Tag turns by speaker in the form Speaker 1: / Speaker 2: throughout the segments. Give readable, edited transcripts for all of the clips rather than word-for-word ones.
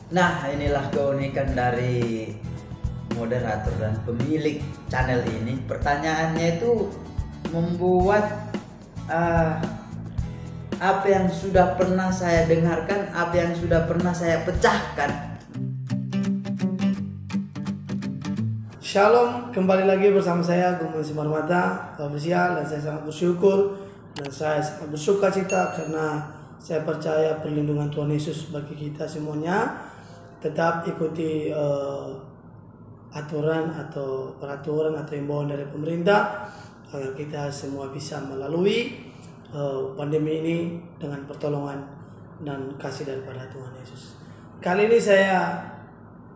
Speaker 1: Nah, inilah keunikan dari moderator dan pemilik channel ini. Pertanyaannya itu membuat apa yang sudah pernah saya dengarkan, apa yang sudah pernah saya pecahkan.
Speaker 2: Shalom, kembali lagi bersama saya Gumun Simarmata Official, dan saya sangat bersyukur dan saya sangat bersuka cita karena saya percaya perlindungan Tuhan Yesus bagi kita semuanya. Tetap ikuti aturan atau peraturan atau himbauan dari pemerintah agar kita semua bisa melalui pandemi ini dengan pertolongan dan kasih daripada Tuhan Yesus. Kali ini saya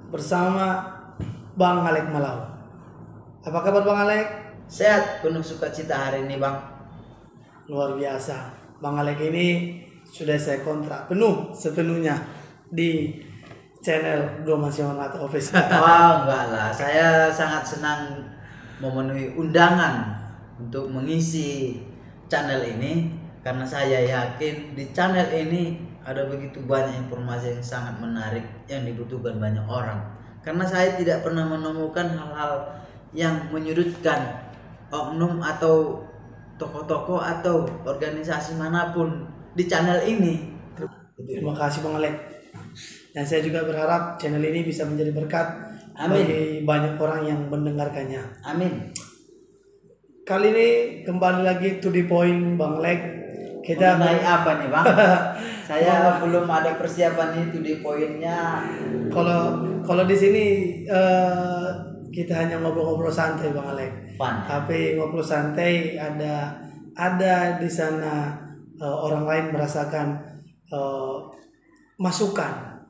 Speaker 2: bersama Bang Alek Malau. Apa kabar Bang Alek?
Speaker 1: Sehat, penuh sukacita hari ini, Bang.
Speaker 2: Luar biasa. Bang Alek ini sudah saya kontrak penuh sepenuhnya di channel Gumun Simarmata Official.
Speaker 1: Oh, enggak lah. Saya sangat senang memenuhi undangan untuk mengisi channel ini karena saya yakin di channel ini ada begitu banyak informasi yang sangat menarik yang dibutuhkan banyak orang. Karena saya tidak pernah menemukan hal-hal yang menyudutkan oknum atau tokoh-tokoh atau organisasi manapun di channel ini.
Speaker 2: Terima kasih Bang Alek. Dan saya juga berharap channel ini bisa menjadi berkat bagi banyak orang yang mendengarkannya.
Speaker 1: Amin.
Speaker 2: Kali ini kembali lagi to the point Bang Alek. Kita
Speaker 1: naik apa nih, Bang? Saya belum ada persiapan itu di poinnya.
Speaker 2: Kalau di sini kita hanya ngobrol-ngobrol santai Bang Alek.
Speaker 1: Fun.
Speaker 2: Tapi ngobrol santai ada di sana orang lain merasakan masukan,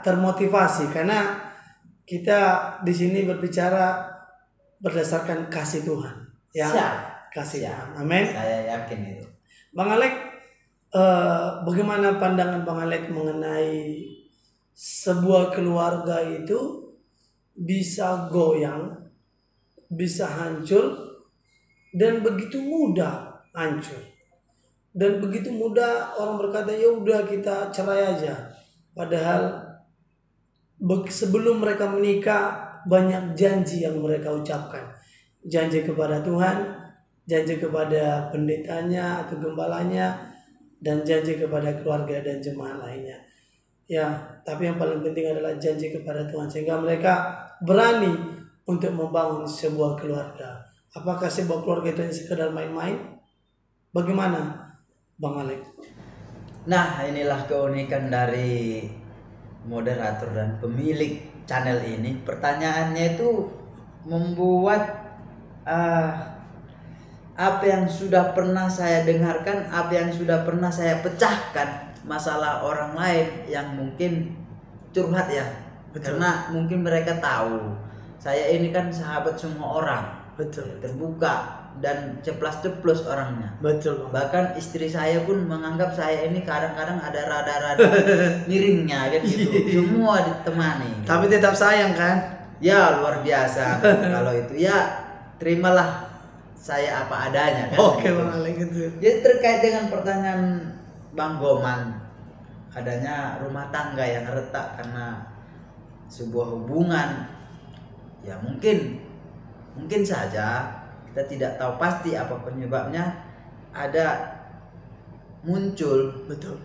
Speaker 2: termotivasi karena kita di sini berbicara berdasarkan kasih Tuhan. Ya, kasih Tuhan. Amin.
Speaker 1: Saya yakin itu.
Speaker 2: Bang Alek, bagaimana pandangan Bang Alek mengenai sebuah keluarga itu bisa goyang, bisa hancur, dan begitu mudah hancur, dan begitu mudah orang berkata ya udah kita cerai aja, padahal sebelum mereka menikah banyak janji yang mereka ucapkan, janji kepada Tuhan, janji kepada pendetanya atau gembalanya, dan janji kepada keluarga dan jemaat lainnya. Ya, tapi yang paling penting adalah janji kepada Tuhan sehingga mereka berani untuk membangun sebuah keluarga. Apakah sebuah keluarga itu hanya sekedar main-main? Bagaimana Bang Alek?
Speaker 1: Nah, inilah keunikan dari moderator dan pemilik channel ini. Pertanyaannya itu membuat apa yang sudah pernah saya dengarkan, apa yang sudah pernah saya pecahkan, masalah orang lain yang mungkin curhat ya. Betul. Karena mungkin mereka tahu saya ini kan sahabat semua orang.
Speaker 2: Betul.
Speaker 1: Terbuka dan ceplas-ceplos orangnya.
Speaker 2: Betul.
Speaker 1: Bahkan istri saya pun menganggap saya ini kadang-kadang ada rada-rada miringnya kan gitu. Semua ditemani.
Speaker 2: Tapi tetap sayang kan?
Speaker 1: Ya luar biasa. Kalau itu ya terimalah saya apa adanya kan.
Speaker 2: Oke Bang Alek gitu.
Speaker 1: Jadi terkait dengan pertanyaan Bang Goman, adanya rumah tangga yang retak karena sebuah hubungan, ya mungkin saja kita tidak tahu pasti apa penyebabnya, ada muncul
Speaker 2: Betul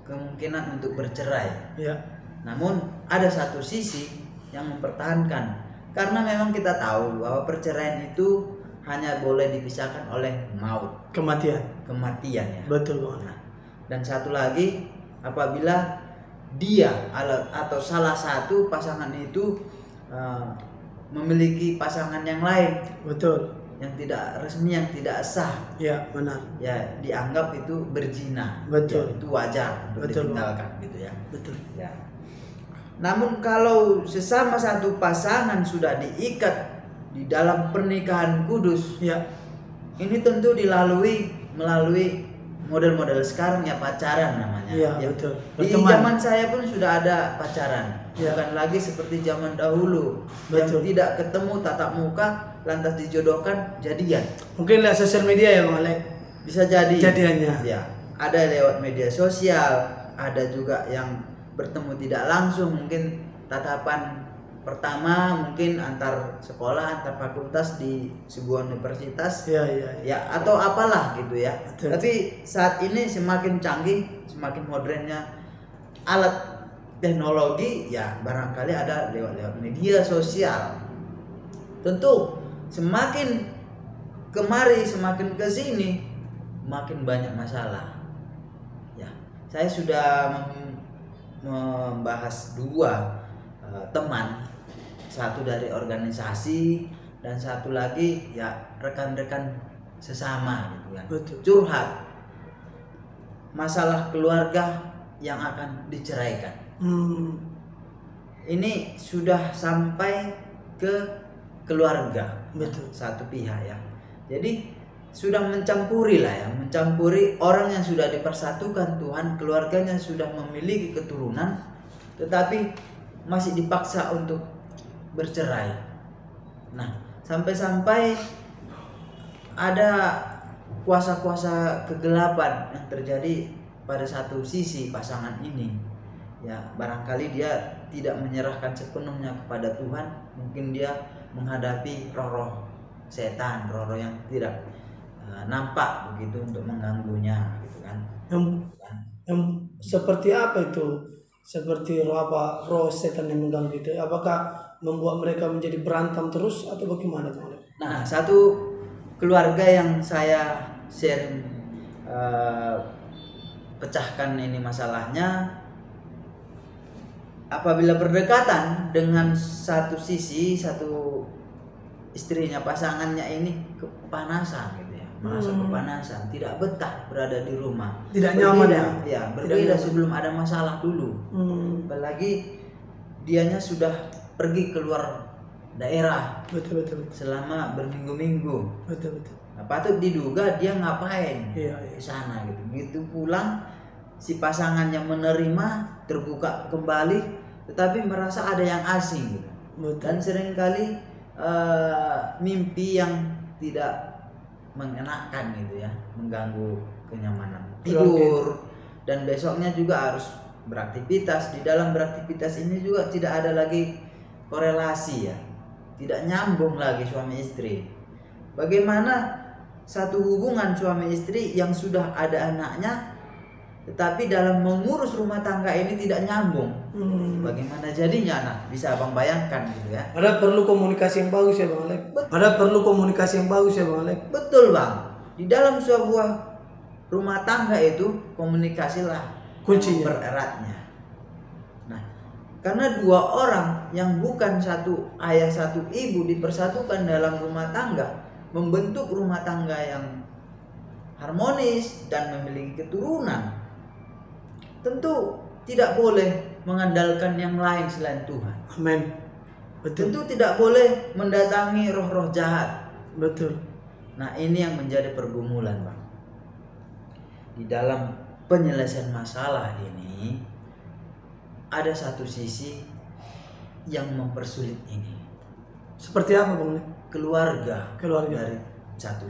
Speaker 1: kemungkinan untuk bercerai.
Speaker 2: ya.
Speaker 1: Namun ada satu sisi yang mempertahankan, karena memang kita tahu bahwa perceraian itu hanya boleh dipisahkan oleh maut, kematian ya.
Speaker 2: Betul Bang.
Speaker 1: Dan satu lagi, apabila dia atau salah satu pasangan itu memiliki pasangan yang lain,
Speaker 2: Betul,
Speaker 1: yang tidak resmi, yang tidak sah,
Speaker 2: ya benar,
Speaker 1: ya dianggap itu berzina.
Speaker 2: Betul.
Speaker 1: Ya, itu wajar untuk
Speaker 2: Betul,
Speaker 1: ditinggalkan gitu ya.
Speaker 2: betul
Speaker 1: Ya. Namun kalau sesama satu pasangan sudah diikat di dalam pernikahan kudus,
Speaker 2: ya.
Speaker 1: ini tentu melalui model-model sekarang ya, pacaran namanya.
Speaker 2: Iya,
Speaker 1: Ya.
Speaker 2: betul.
Speaker 1: Di
Speaker 2: Berteman.
Speaker 1: zaman saya pun sudah ada pacaran.
Speaker 2: Ya.
Speaker 1: Bukan lagi seperti zaman dahulu
Speaker 2: Betul.
Speaker 1: yang tidak ketemu tatap muka lantas dijodohkan jadian.
Speaker 2: Mungkin lihat sosial media ya Bang Alek.
Speaker 1: Bisa jadi
Speaker 2: Jadiannya.
Speaker 1: ya. Ada lewat media sosial, ada juga yang bertemu tidak langsung, mungkin tatapan pertama mungkin antar sekolah, antar fakultas di sebuah universitas, ya atau apalah gitu ya.
Speaker 2: Betul.
Speaker 1: Tapi saat ini semakin canggih, semakin modernnya alat teknologi, ya barangkali ada lewat media sosial. Tentu semakin kemari, semakin ke sini, makin banyak masalah. Ya, saya sudah membahas dua teman, satu dari organisasi dan satu lagi ya rekan-rekan sesama gitu kan.
Speaker 2: Betul.
Speaker 1: Curhat masalah keluarga yang akan diceraikan. Ini sudah sampai ke keluarga.
Speaker 2: Betul.
Speaker 1: Satu pihak ya. Jadi sudah mencampuri lah ya, mencampuri orang yang sudah dipersatukan Tuhan, keluarganya sudah memiliki keturunan, tetapi masih dipaksa untuk bercerai. Nah, sampai-sampai ada kuasa-kuasa kegelapan yang terjadi pada satu sisi pasangan ini. Ya, barangkali dia tidak menyerahkan sepenuhnya kepada Tuhan, mungkin dia menghadapi roh-roh setan, roh-roh yang tidak nampak begitu untuk mengganggunya gitu kan.
Speaker 2: Yang seperti apa itu? Seperti roh setan yang mengganggu itu? Apakah membuat mereka menjadi berantem terus atau bagaimana?
Speaker 1: Nah, satu keluarga yang saya sharing pecahkan ini masalahnya, apabila berdekatan dengan satu sisi, satu istrinya, pasangannya ini kepanasan gitu ya, merasa kepanasan, tidak betah berada di rumah,
Speaker 2: tidak nyaman
Speaker 1: ya, berbeda sebelum ada masalah dulu. Apalagi dianya sudah pergi keluar daerah,
Speaker 2: betul.
Speaker 1: selama berminggu-minggu.
Speaker 2: Betul.
Speaker 1: Nah, patut diduga dia ngapain
Speaker 2: di
Speaker 1: sana gitu. Begitu pulang, si pasangannya menerima, terbuka kembali, tetapi merasa ada yang asing gitu.
Speaker 2: Betul.
Speaker 1: Dan seringkali mimpi yang tidak mengenakan gitu ya, mengganggu kenyamanan tidur, dan besoknya juga harus beraktivitas. Di dalam beraktivitas ini juga tidak ada lagi korelasi ya, tidak nyambung lagi suami istri. Bagaimana satu hubungan suami istri yang sudah ada anaknya, tetapi dalam mengurus rumah tangga ini tidak nyambung. Bagaimana jadinya? Nah, bisa Abang bayangkan gitu ya.
Speaker 2: Ada perlu komunikasi yang bagus ya Bang Alek. Betul
Speaker 1: Bang. Di dalam sebuah rumah tangga itu komunikasilah
Speaker 2: kuncinya,
Speaker 1: bereratnya. Nah, karena dua orang yang bukan satu ayah satu ibu dipersatukan dalam rumah tangga, membentuk rumah tangga yang harmonis dan memiliki keturunan, tentu tidak boleh mengandalkan yang lain selain Tuhan.
Speaker 2: Amin. Betul.
Speaker 1: Tentu tidak boleh mendatangi roh-roh jahat.
Speaker 2: Betul.
Speaker 1: Nah, ini yang menjadi pergumulan, Bang. Di dalam penyelesaian masalah ini ada satu sisi yang mempersulit ini.
Speaker 2: Seperti apa, Bang?
Speaker 1: Keluarga dari satu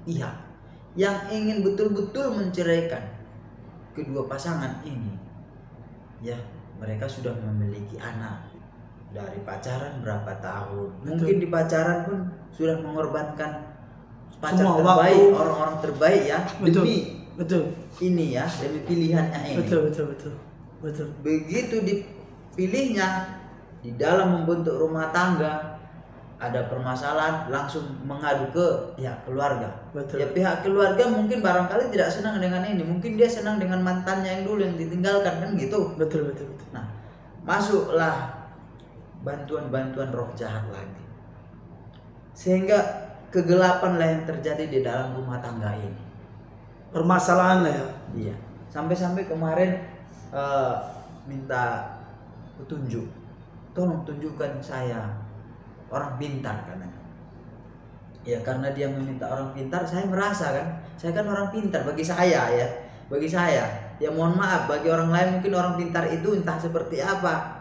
Speaker 1: pihak yang ingin betul-betul menceraikan kedua pasangan ini. Ya, mereka sudah memiliki anak dari pacaran berapa tahun. Betul. Mungkin di pacaran pun sudah mengorbankan pacar semua terbaik, orang-orang terbaik ya.
Speaker 2: Betul.
Speaker 1: Ini ya, demi pilihannya ini.
Speaker 2: Betul.
Speaker 1: Begitu dipilihnya di dalam membentuk rumah tangga, ada permasalahan, langsung mengadu ke pihak keluarga.
Speaker 2: Betul.
Speaker 1: Ya, pihak keluarga mungkin barangkali tidak senang dengan ini, mungkin dia senang dengan mantannya yang dulu yang ditinggalkan, kan gitu.
Speaker 2: Betul.
Speaker 1: Nah, masuklah bantuan roh jahat lagi, sehingga kegelapan lah yang terjadi di dalam rumah tangga ini.
Speaker 2: Permasalahan lah ya.
Speaker 1: Iya. Sampai-sampai kemarin minta petunjuk, tolong tunjukkan saya orang pintar katanya. Ya, karena dia meminta orang pintar, saya merasa kan, saya kan orang pintar bagi saya ya. Ya mohon maaf, bagi orang lain mungkin orang pintar itu entah seperti apa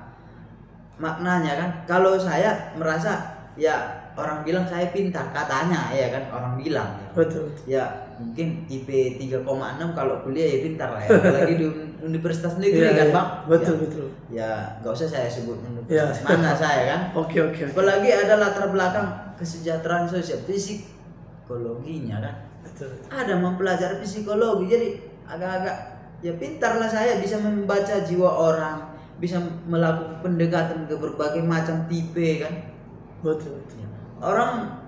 Speaker 1: maknanya kan. Kalau saya merasa ya orang bilang saya pintar katanya ya kan, orang bilang ya.
Speaker 2: Betul.
Speaker 1: Ya mungkin IP 3,6 kalau kuliah ya pintar lah ya, apalagi di universitas negeri kan Bang.
Speaker 2: Betul
Speaker 1: Ya,
Speaker 2: betul.
Speaker 1: ya nggak usah saya sebut universitas mana saya kan.
Speaker 2: Oke.
Speaker 1: Apalagi ada latar belakang kesejahteraan sosial, psikologinya kan.
Speaker 2: Betul.
Speaker 1: Ada mempelajari psikologi, jadi agak-agak ya pintar lah saya, bisa membaca jiwa orang, bisa melakukan pendekatan ke berbagai macam tipe kan.
Speaker 2: Betul.
Speaker 1: Orang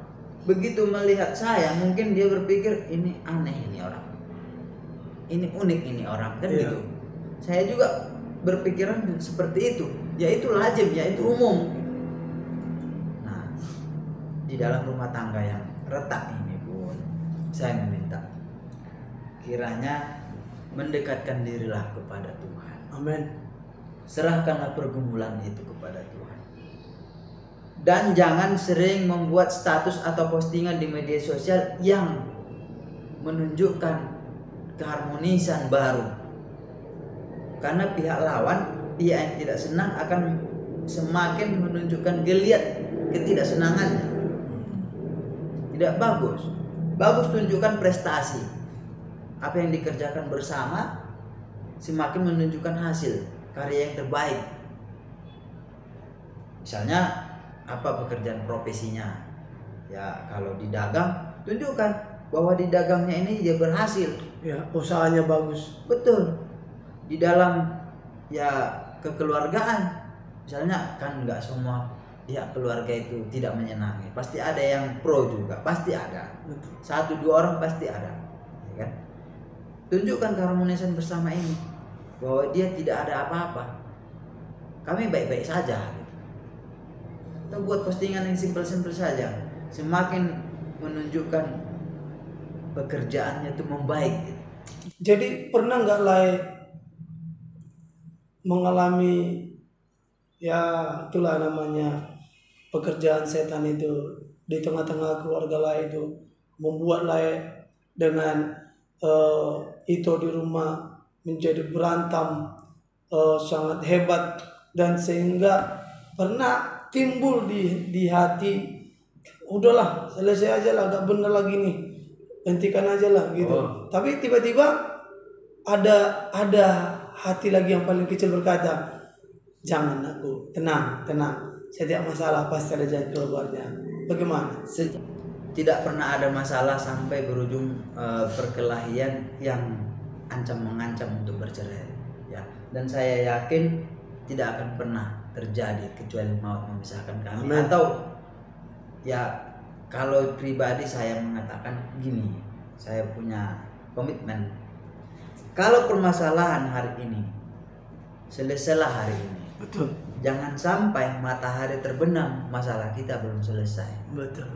Speaker 1: begitu melihat saya mungkin dia berpikir ini aneh ini orang, ini unik ini orang kan gitu. Saya juga berpikiran seperti itu, yaitu lazim, yaitu umum. Nah, di dalam rumah tangga yang retak ini pun saya meminta kiranya mendekatkan dirilah kepada Tuhan.
Speaker 2: Amin.
Speaker 1: Serahkanlah pergumulan itu kepada Tuhan. Dan jangan sering membuat status atau postingan di media sosial yang menunjukkan keharmonisan baru. Karena pihak lawan, pihak yang tidak senang akan semakin menunjukkan geliat ketidaksenangannya. Tidak bagus. Bagus tunjukkan prestasi. Apa yang dikerjakan bersama semakin menunjukkan hasil karya yang terbaik. Misalnya apa pekerjaan profesinya, ya kalau di dagang tunjukkan bahwa di dagangnya ini dia berhasil,
Speaker 2: ya usahanya bagus.
Speaker 1: betul. Di dalam ya kekeluargaan misalnya kan nggak semua ya keluarga itu tidak menyenangi, pasti ada yang pro juga, pasti ada.
Speaker 2: Betul.
Speaker 1: 1-2 orang pasti ada, ya kan? Tunjukkan keharmonisan bersama ini bahwa dia tidak ada apa-apa, kami baik-baik saja. Kita buat postingan yang simpel-simpel saja, semakin menunjukkan pekerjaannya itu membaik.
Speaker 2: Jadi pernah nggak Lai mengalami ya itulah namanya pekerjaan setan itu di tengah-tengah keluarga Lai itu membuat Lai dengan itu di rumah menjadi berantem sangat hebat, dan sehingga pernah timbul di hati, udahlah selesai aja lah, gak bener lagi nih, hentikan aja lah gitu. Tapi tiba-tiba ada hati lagi yang paling kecil berkata, jangan aku, tenang, setiap masalah pasti ada jalan keluarnya. Bagaimana?
Speaker 1: Tidak pernah ada masalah sampai berujung perkelahian yang mengancam untuk bercerai, ya. Dan saya yakin tidak akan pernah terjadi kecuali maut memisahkan kami. Amen. Atau ya kalau pribadi saya mengatakan gini, saya punya komitmen, kalau permasalahan hari ini selesailah hari ini.
Speaker 2: Betul.
Speaker 1: Jangan sampai matahari terbenam masalah kita belum selesai.
Speaker 2: Betul.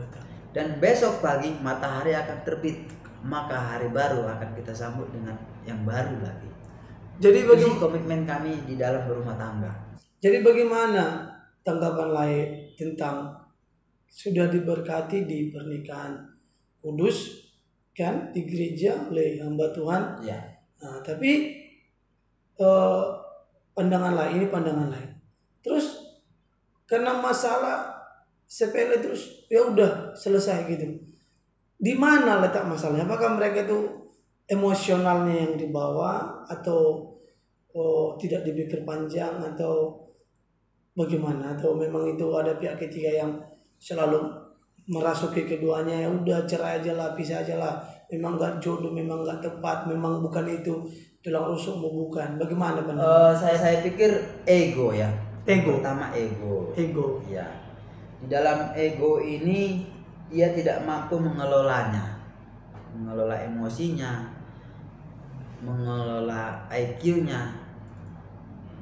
Speaker 1: Dan besok pagi matahari akan terbit, maka hari baru akan kita sambut dengan yang baru lagi. Jadi bagaimana komitmen kami di dalam berumah tangga.
Speaker 2: Jadi bagaimana tanggapan lain tentang sudah diberkati di pernikahan kudus kan di gereja oleh hamba Tuhan?
Speaker 1: Ya.
Speaker 2: Nah, tapi pandangan lain. Terus karena masalah sepele terus ya udah selesai gitu. Di mana letak masalahnya? Apakah mereka itu emosionalnya yang dibawa atau tidak dipikir panjang atau bagaimana, atau memang itu ada pihak ketiga yang selalu merasuki keduanya, ya udah cerai aja lah, pisah aja lah, memang nggak jodoh, memang nggak tepat, memang bukan itu, tulang rusukmu bukan. Bagaimana pandangan?
Speaker 1: Saya pikir ego ya.
Speaker 2: Ego.
Speaker 1: Pertama ego. Ya. Di dalam ego ini dia tidak mampu mengelolanya, mengelola emosinya, mengelola IQ-nya,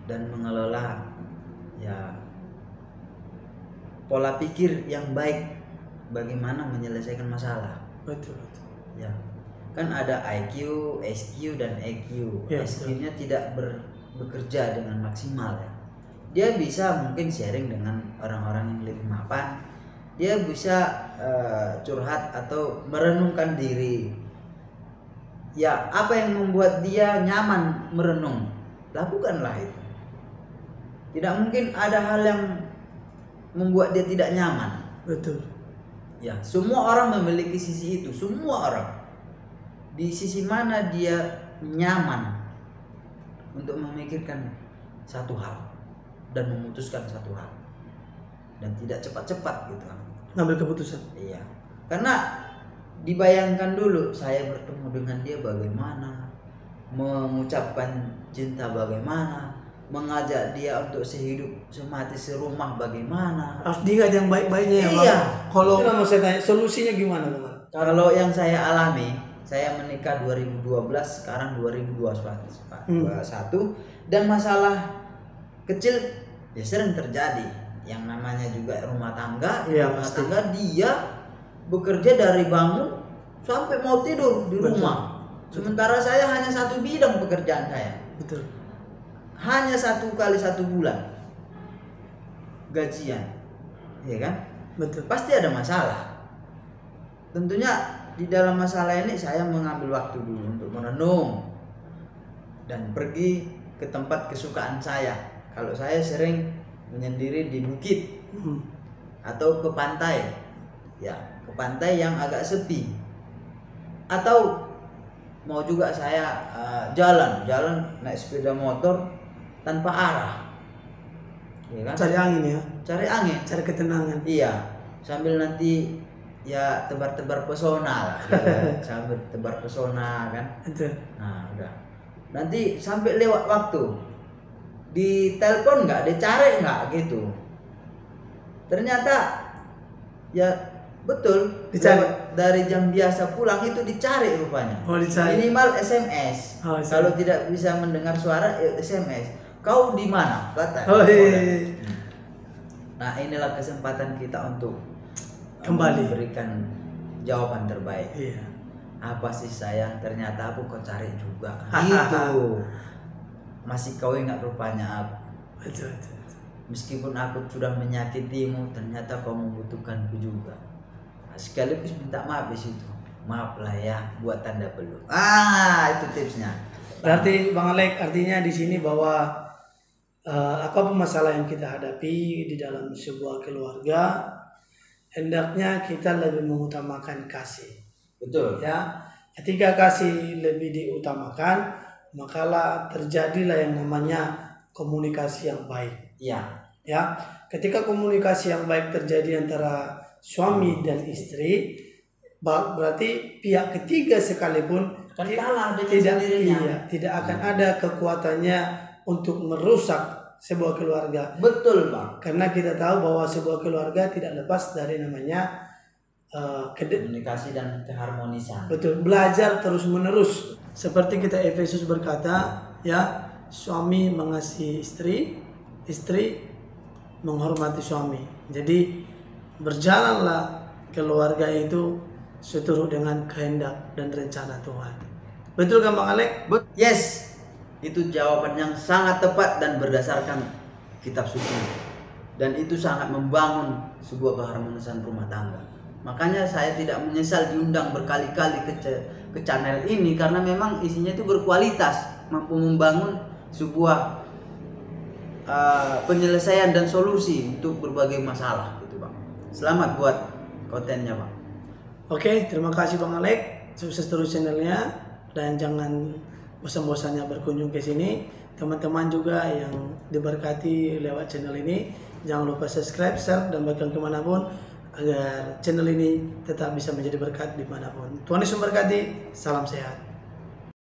Speaker 1: dan mengelola ya pola pikir yang baik bagaimana menyelesaikan masalah.
Speaker 2: Betul.
Speaker 1: Ya, kan ada IQ, SQ dan EQ.
Speaker 2: Ya,
Speaker 1: SQ-nya tidak bekerja dengan maksimal ya. Dia bisa mungkin sharing dengan orang-orang yang lebih mapan. Dia bisa curhat atau merenungkan diri. Ya, apa yang membuat dia nyaman merenung, lakukanlah itu. Tidak mungkin ada hal yang membuat dia tidak nyaman.
Speaker 2: Betul.
Speaker 1: Ya, semua orang memiliki sisi itu, semua orang. Di sisi mana dia nyaman untuk memikirkan satu hal dan memutuskan satu hal dan tidak cepat-cepat gitu kan.
Speaker 2: Ngambil keputusan.
Speaker 1: Iya. Karena dibayangkan dulu saya bertemu dengan dia bagaimana, mengucapkan cinta bagaimana, mengajak dia untuk sehidup semati serumah bagaimana.
Speaker 2: Harus diingat yang baik-baiknya ya, Bang.
Speaker 1: Iya.
Speaker 2: Kalau mau saya tanya, solusinya gimana, Bang?
Speaker 1: Kalau yang saya alami, saya menikah 2012, sekarang 2021 dan masalah kecil ya sering terjadi. Yang namanya juga rumah tangga,
Speaker 2: Iya,
Speaker 1: rumah
Speaker 2: pasti.
Speaker 1: tangga dia bekerja dari bangun sampai mau tidur di
Speaker 2: Betul.
Speaker 1: rumah. Sementara saya hanya satu bidang pekerjaan saya.
Speaker 2: Betul.
Speaker 1: Hanya 1 kali 1 bulan gajian, ya kan?
Speaker 2: Betul.
Speaker 1: Pasti ada masalah. Tentunya di dalam masalah ini saya mengambil waktu dulu untuk merenung dan pergi ke tempat kesukaan saya. Kalau saya sering menyendiri di bukit atau ke pantai, ya ke pantai yang agak sepi. Atau mau juga saya jalan naik sepeda motor tanpa arah, ya kan?
Speaker 2: Cari angin ya,
Speaker 1: Cari angin,
Speaker 2: cari ketenangan.
Speaker 1: iya, sambil nanti ya tebar-tebar pesona lah, gitu kan. Sambil tebar pesona kan.
Speaker 2: Betul.
Speaker 1: Nah udah, nanti sampai lewat waktu di telepon nggak, dicari nggak gitu. Ternyata ya betul,
Speaker 2: Dicari.
Speaker 1: dari jam biasa pulang itu dicari rupanya.
Speaker 2: Oh, dicari.
Speaker 1: Minimal SMS.
Speaker 2: Oh,
Speaker 1: Kalau tidak bisa mendengar suara ya SMS. Kau di mana? Kata.
Speaker 2: Oh, iya.
Speaker 1: Nah inilah kesempatan kita untuk
Speaker 2: Kembali.
Speaker 1: memberikan jawaban terbaik.
Speaker 2: Iya.
Speaker 1: Apa sih sayang? Ternyata aku kau cari juga. Gitu. Masih kau ingat rupanya aku.
Speaker 2: Betul, betul, betul.
Speaker 1: Meskipun aku sudah menyakitimu, ternyata kau membutuhkanku juga. Nah, sekaligus minta maaf di situ. Maaf lah ya, buat tanda peluk. Itu tipsnya.
Speaker 2: Berarti Bang Alek, artinya di sini bahwa apapun masalah yang kita hadapi di dalam sebuah keluarga, hendaknya kita lebih mengutamakan kasih.
Speaker 1: Betul.
Speaker 2: Ya, ketika kasih lebih diutamakan, makalah terjadilah yang namanya komunikasi yang baik.
Speaker 1: Iya.
Speaker 2: Ya, ketika komunikasi yang baik terjadi antara suami dan istri, berarti pihak ketiga sekalipun
Speaker 1: Akan kalah dengan sendirinya.
Speaker 2: tidak akan ada kekuatannya untuk merusak sebuah keluarga.
Speaker 1: Betul Bang.
Speaker 2: Karena kita tahu bahwa sebuah keluarga tidak lepas dari namanya
Speaker 1: Komunikasi dan keharmonisan.
Speaker 2: betul, belajar terus menerus. Seperti kita Efesus berkata, ya, suami mengasihi istri, istri menghormati suami. Jadi berjalanlah keluarga itu seturut dengan kehendak dan rencana Tuhan. Betul kan Bang Alek?
Speaker 1: Yes. Itu jawaban yang sangat tepat dan berdasarkan kitab suci. Dan itu sangat membangun sebuah keharmonisan rumah tangga. Makanya saya tidak menyesal diundang berkali-kali ke channel ini karena memang isinya itu berkualitas, mampu membangun sebuah penyelesaian dan solusi untuk berbagai masalah gitu Bang. Selamat buat kontennya Bang.
Speaker 2: Oke, terima kasih Bang Alek. Sukses terus channelnya dan jangan bosan-bosannya berkunjung ke sini. Teman-teman juga yang diberkati lewat channel ini, jangan lupa subscribe, share, dan bagikan kemanapun agar channel ini tetap bisa menjadi berkat dimanapun. Tuhan Yesus memberkati. Salam sehat.